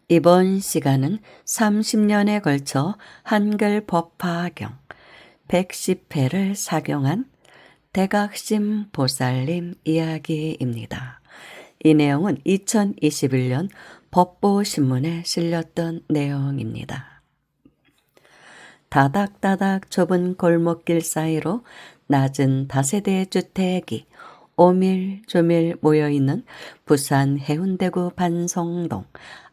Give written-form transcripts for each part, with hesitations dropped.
이번 시간은 30년에 걸쳐 한글 법화경 110회를 사경한 대각심 보살님 이야기입니다. 이 내용은 2021년 법보신문에 실렸던 내용입니다. 다닥다닥 좁은 골목길 사이로 낮은 다세대 주택이 오밀조밀 모여있는 부산 해운대구 반성동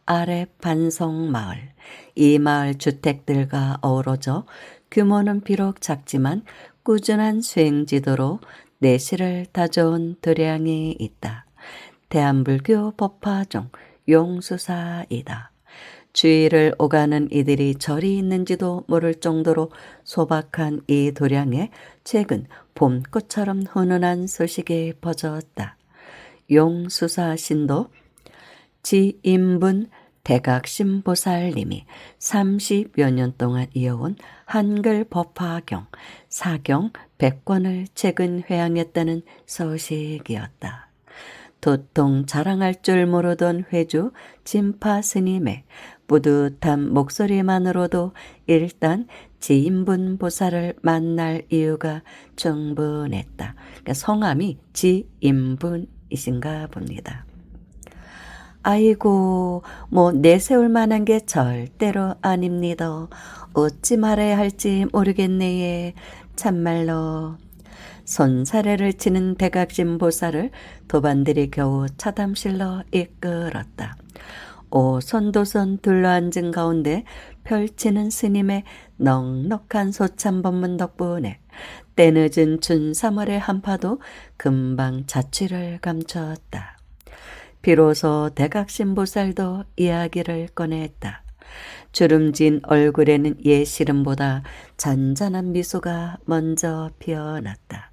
아래 반성마을. 이 마을 주택들과 어우러져 규모는 비록 작지만 꾸준한 수행지도로 내실을 다져온 도량이 있다. 대한불교 법화종 용수사이다. 주위를 오가는 이들이 절이 있는지도 모를 정도로 소박한 이 도량에 최근 봄꽃처럼 훈훈한 소식이 퍼졌다. 용수사 신도 지인분 대각심보살님이 30여 년 동안 이어온 한글 법화경 사경 100권을 최근 회항했다는 소식이었다. 도통 자랑할 줄 모르던 회주 진파 스님의 뿌듯한 목소리만으로도 일단 지인분 보살을 만날 이유가 충분했다. 그러니까 성함이 지인분이신가 봅니다. 아이고, 내세울 만한 게 절대로 아닙니다. 어찌 말해야 할지 모르겠네. 참말로. 손사래를 치는 대각심 보살을 도반들이 겨우 차담실로 이끌었다. 오손도손 둘러앉은 가운데 펼치는 스님의 넉넉한 소참법문 덕분에 때늦은 춘 3월의 한파도 금방 자취를 감췄다. 비로소 대각심보살도 이야기를 꺼냈다. 주름진 얼굴에는 옛 시름보다 잔잔한 미소가 먼저 피어났다.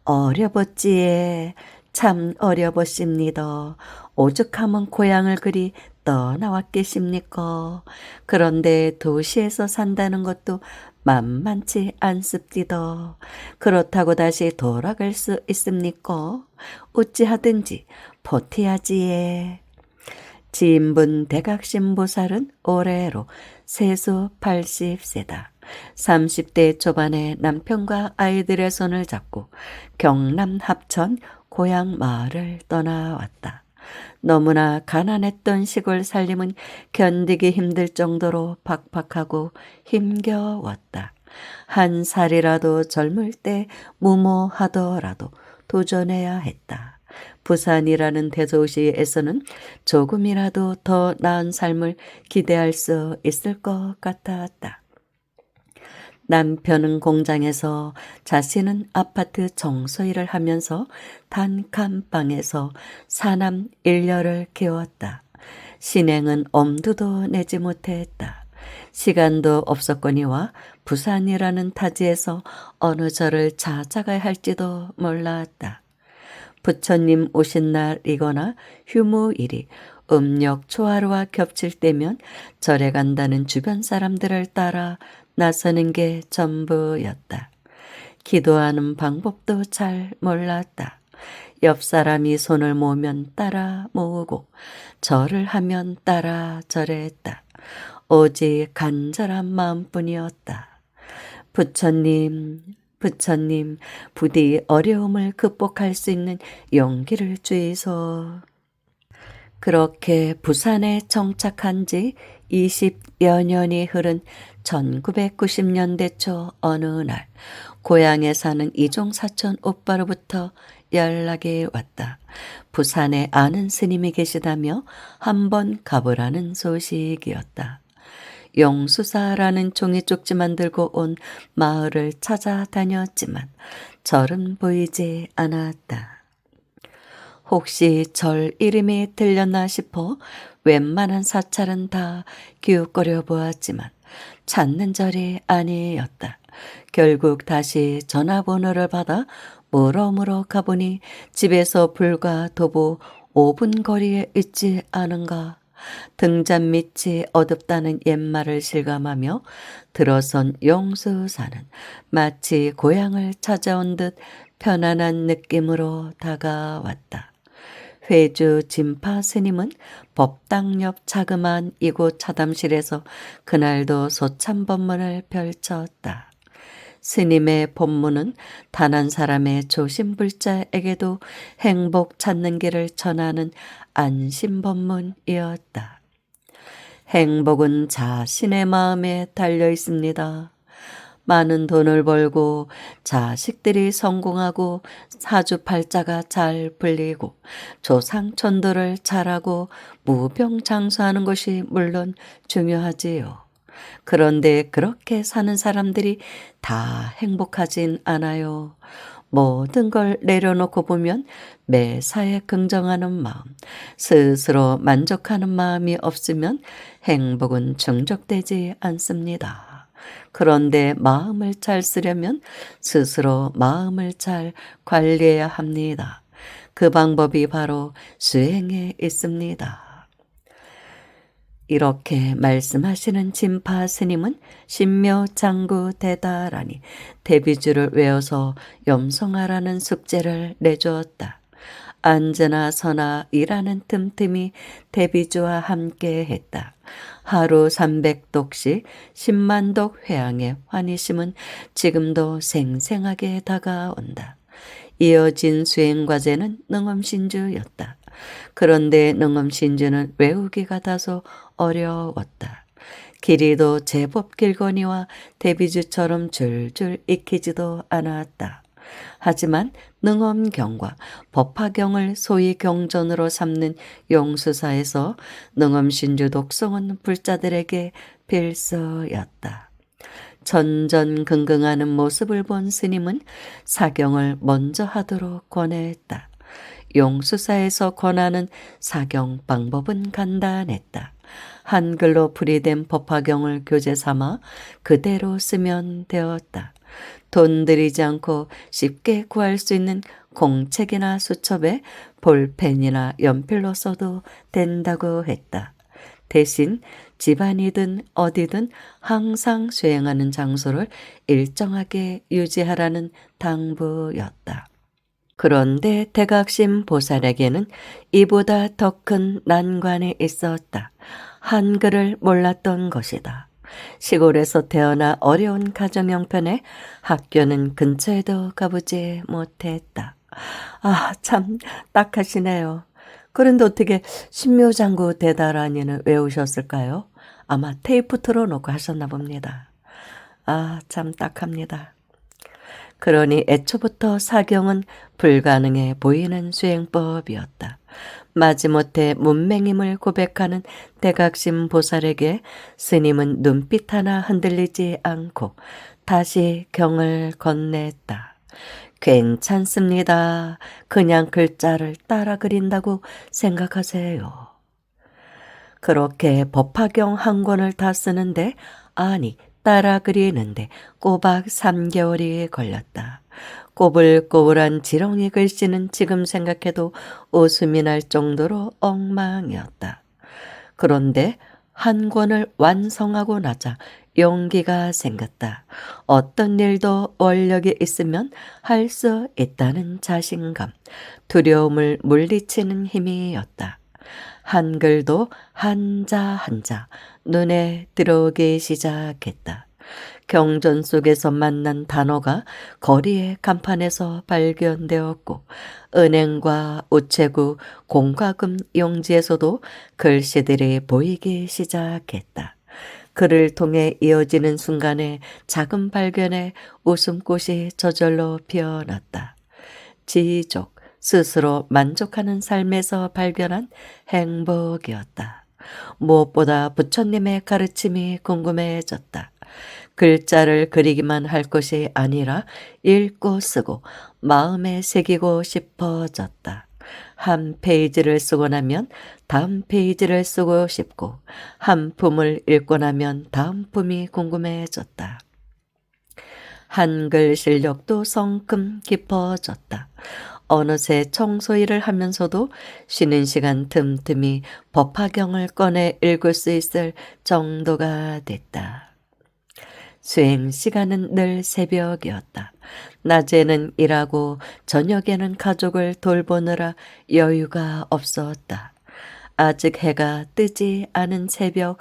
어려웠지에 참 어려웠습니다. 오죽하면 고향을 그리 떠나왔겠습니까? 그런데 도시에서 산다는 것도 만만치 않습디다. 그렇다고 다시 돌아갈 수 있습니까? 어찌하든지 버텨야지에. 지인분 대각심보살은 올해로 세수 80세다. 30대 초반에 남편과 아이들의 손을 잡고 경남 합천 고향 마을을 떠나왔다. 너무나 가난했던 시골 살림은 견디기 힘들 정도로 팍팍하고 힘겨웠다. 한 살이라도 젊을 때 무모하더라도 도전해야 했다. 부산이라는 대도시에서는 조금이라도 더 나은 삶을 기대할 수 있을 것 같았다. 남편은 공장에서 자신은 아파트 청소일을 하면서 단칸방에서 사남 일녀를 키웠다. 신행은 엄두도 내지 못했다. 시간도 없었거니와 부산이라는 타지에서 어느 절을 찾아가야 할지도 몰랐다. 부처님 오신 날이거나 휴무일이 음력 초하루와 겹칠 때면 절에 간다는 주변 사람들을 따라 나서는 게 전부였다. 기도하는 방법도 잘 몰랐다. 옆 사람이 손을 모으면 따라 모으고 절을 하면 따라 절했다. 오직 간절한 마음뿐이었다. 부처님, 부처님, 부디 어려움을 극복할 수 있는 용기를 주이소. 그렇게 부산에 정착한 지 20여 년이 흐른 1990년대 초 어느 날 고향에 사는 이종 사촌 오빠로부터 연락이 왔다. 부산에 아는 스님이 계시다며 한번 가보라는 소식이었다. 용수사라는 종이 쪽지만 들고 온 마을을 찾아다녔지만 절은 보이지 않았다. 혹시 절 이름이 들렸나 싶어 웬만한 사찰은 다 기웃거려 보았지만 찾는 절이 아니었다. 결국 다시 전화번호를 받아 물어물어 가보니 집에서 불과 도보 5분 거리에 있지 않은가. 등잔 밑이 어둡다는 옛말을 실감하며 들어선 용수사는 마치 고향을 찾아온 듯 편안한 느낌으로 다가왔다. 회주 진파 스님은 법당 옆 자그마한 이곳 차담실에서 그날도 소참법문을 펼쳤다. 스님의 법문은 단 한 사람의 조심불자에게도 행복 찾는 길을 전하는 안심법문이었다. 행복은 자신의 마음에 달려 있습니다. 많은 돈을 벌고 자식들이 성공하고 사주팔자가 잘 풀리고 조상천도를 잘하고 무병장수하는 것이 물론 중요하지요. 그런데 그렇게 사는 사람들이 다 행복하진 않아요. 모든 걸 내려놓고 보면 매사에 긍정하는 마음, 스스로 만족하는 마음이 없으면 행복은 충족되지 않습니다. 그런데 마음을 잘 쓰려면 스스로 마음을 잘 관리해야 합니다. 그 방법이 바로 수행에 있습니다. 이렇게 말씀하시는 진파 스님은 신묘장구 대다라니 대비주를 외워서 염송하라는 숙제를 내주었다. 앉으나 서나 일하는 틈틈이 대비주와 함께 했다. 하루 300독씩 10만독 회양의 환희심은 지금도 생생하게 다가온다. 이어진 수행과제는 능엄신주였다. 그런데 능엄신주는 외우기가 다소 어려웠다. 길이도 제법 길거니와 대비주처럼 줄줄 익히지도 않았다. 하지만 능엄경과 법화경을 소위 경전으로 삼는 용수사에서 능엄신주 독송은 불자들에게 필수였다. 전전긍긍하는 모습을 본 스님은 사경을 먼저 하도록 권했다. 용수사에서 권하는 사경 방법은 간단했다. 한글로 풀이된 법화경을 교재 삼아 그대로 쓰면 되었다. 돈 들이지 않고 쉽게 구할 수 있는 공책이나 수첩에 볼펜이나 연필로 써도 된다고 했다. 대신 집안이든 어디든 항상 수행하는 장소를 일정하게 유지하라는 당부였다. 그런데 대각심 보살에게는 이보다 더 큰 난관이 있었다. 한글을 몰랐던 것이다. 시골에서 태어나 어려운 가정 형편에 학교는 근처에도 가보지 못했다. 아, 참 딱하시네요. 그런데 어떻게 신묘장구 대다라니는 외우셨을까요? 아마 테이프 틀어놓고 하셨나 봅니다. 아, 참 딱합니다. 그러니 애초부터 사경은 불가능해 보이는 수행법이었다. 마지못해 문맹임을 고백하는 대각심 보살에게 스님은 눈빛 하나 흔들리지 않고 다시 경을 건넸다. 괜찮습니다. 그냥 글자를 따라 그린다고 생각하세요. 그렇게 법화경 한 권을 다 쓰는데 아니 따라 그리는데 꼬박 3개월이 걸렸다. 꼬불꼬불한 지렁이 글씨는 지금 생각해도 웃음이 날 정도로 엉망이었다. 그런데 한 권을 완성하고 나자 용기가 생겼다. 어떤 일도 원력이 있으면 할 수 있다는 자신감, 두려움을 물리치는 힘이었다. 한글도 한자 한자 눈에 들어오기 시작했다. 경전 속에서 만난 단어가 거리의 간판에서 발견되었고 은행과 우체국, 공과금 용지에서도 글씨들이 보이기 시작했다. 글을 통해 이어지는 순간에 작은 발견에 웃음꽃이 저절로 피어났다. 지족, 스스로 만족하는 삶에서 발견한 행복이었다. 무엇보다 부처님의 가르침이 궁금해졌다. 글자를 그리기만 할 것이 아니라 읽고 쓰고 마음에 새기고 싶어졌다. 한 페이지를 쓰고 나면 다음 페이지를 쓰고 싶고 한 품을 읽고 나면 다음 품이 궁금해졌다. 한글 실력도 성큼 깊어졌다. 어느새 청소일을 하면서도 쉬는 시간 틈틈이 법화경을 꺼내 읽을 수 있을 정도가 됐다. 수행 시간은 늘 새벽이었다. 낮에는 일하고 저녁에는 가족을 돌보느라 여유가 없었다. 아직 해가 뜨지 않은 새벽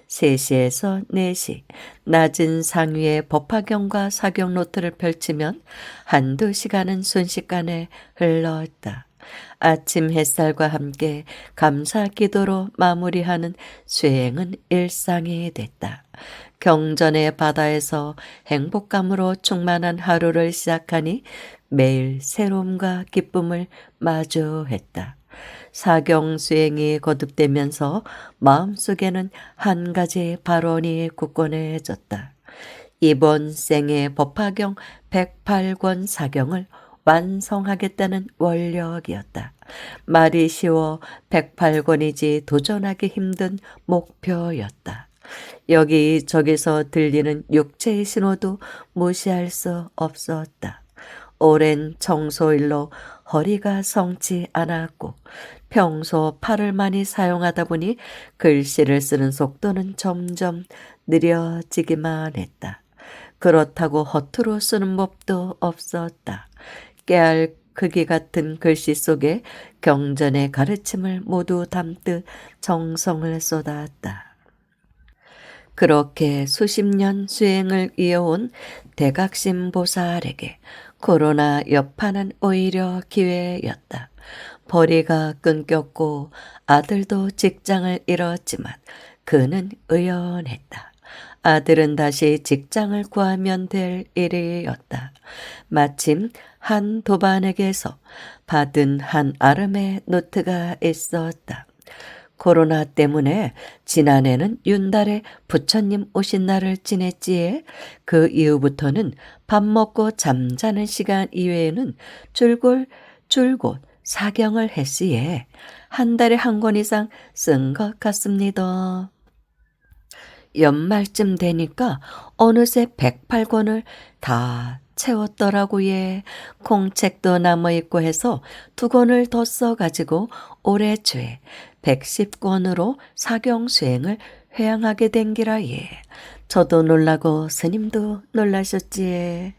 3시에서 4시, 낮은 상위에 법화경과 사경 노트를 펼치면 한두 시간은 순식간에 흘렀다. 아침 햇살과 함께 감사 기도로 마무리하는 수행은 일상이 됐다. 경전의 바다에서 행복감으로 충만한 하루를 시작하니 매일 새로움과 기쁨을 마주했다. 사경 수행이 거듭되면서 마음속에는 한 가지 발언이 굳건해졌다. 이번 생의 법화경 108권 사경을 완성하겠다는 원력이었다. 말이 쉬워 108권이지 도전하기 힘든 목표였다. 여기저기서 들리는 육체의 신호도 무시할 수 없었다. 오랜 청소일로 허리가 성치 않았고 평소 팔을 많이 사용하다 보니 글씨를 쓰는 속도는 점점 느려지기만 했다. 그렇다고 허투루 쓰는 법도 없었다. 깨알 크기 같은 글씨 속에 경전의 가르침을 모두 담듯 정성을 쏟았다. 그렇게 수십 년 수행을 이어온 대각심 보살에게 코로나 여파는 오히려 기회였다. 벌이가 끊겼고 아들도 직장을 잃었지만 그는 의연했다. 아들은 다시 직장을 구하면 될 일이었다. 마침 한 도반에게서 받은 한 아름의 노트가 있었다. 코로나 때문에 지난해는 윤달에 부처님 오신 날을 지냈지에 그 이후부터는 밥 먹고 잠자는 시간 이외에는 줄곧 사경을 했으에 한 달에 한 권 이상 쓴 것 같습니다. 연말쯤 되니까 어느새 108권을 다 채웠더라고. 예. 공책도 남아있고 해서 2권을 더 써가지고 올해 초에 110권으로 사경 수행을 회양하게 된 기라. 예. 저도 놀라고 스님도 놀라셨지.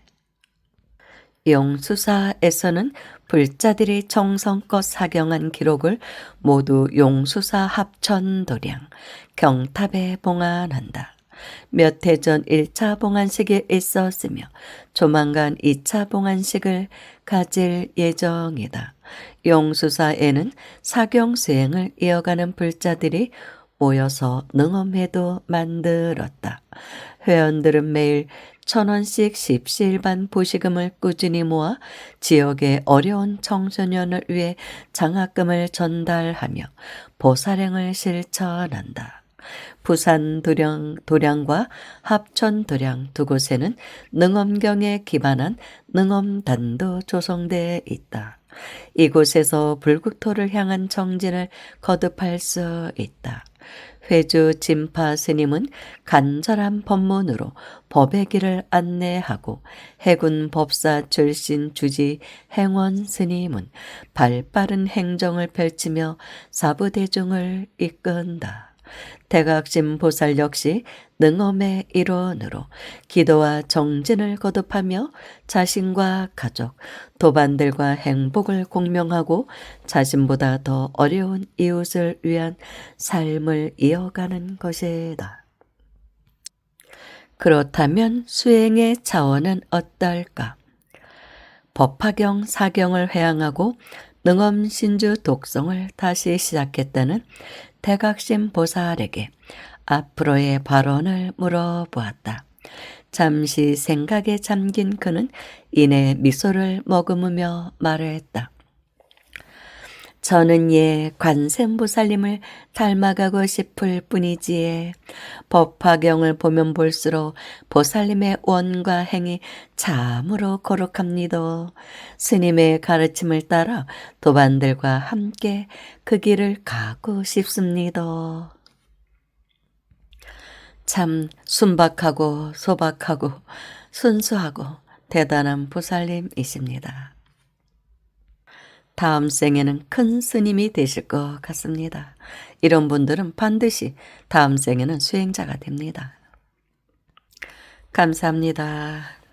용수사에서는 불자들이 정성껏 사경한 기록을 모두 용수사 합천도량 경탑에 봉안한다. 몇 해 전 1차 봉안식이 있었으며 조만간 2차 봉안식을 가질 예정이다. 용수사에는 사경 수행을 이어가는 불자들이 모여서 능엄회도 만들었다. 회원들은 매일 1,000원씩 십시일반 보시금을 꾸준히 모아 지역의 어려운 청소년을 위해 장학금을 전달하며 보살행을 실천한다. 부산 도량과 합천 도량 2곳에는 능엄경에 기반한 능엄단도 조성돼 있다. 이곳에서 불국토를 향한 정진을 거듭할 수 있다. 회주 진파 스님은 간절한 법문으로 법의 길을 안내하고 해군 법사 출신 주지 행원 스님은 발빠른 행정을 펼치며 사부대중을 이끈다. 대각심 보살 역시 능엄의 일원으로 기도와 정진을 거듭하며 자신과 가족, 도반들과 행복을 공명하고 자신보다 더 어려운 이웃을 위한 삶을 이어가는 것이다. 그렇다면 수행의 차원은 어떨까? 법화경 사경을 회양하고 능엄신주 독성을 다시 시작했다는 대각심 보살에게 앞으로의 발언을 물어보았다. 잠시 생각에 잠긴 그는 이내 미소를 머금으며 말했다. 저는 관세음보살님을 닮아가고 싶을 뿐이지에 법화경을 보면 볼수록 보살님의 원과 행이 참으로 거룩합니다. 스님의 가르침을 따라 도반들과 함께 그 길을 가고 싶습니다. 참 순박하고 소박하고 순수하고 대단한 보살님이십니다. 다음 생에는 큰 스님이 되실 것 같습니다. 이런 분들은 반드시 다음 생에는 수행자가 됩니다. 감사합니다.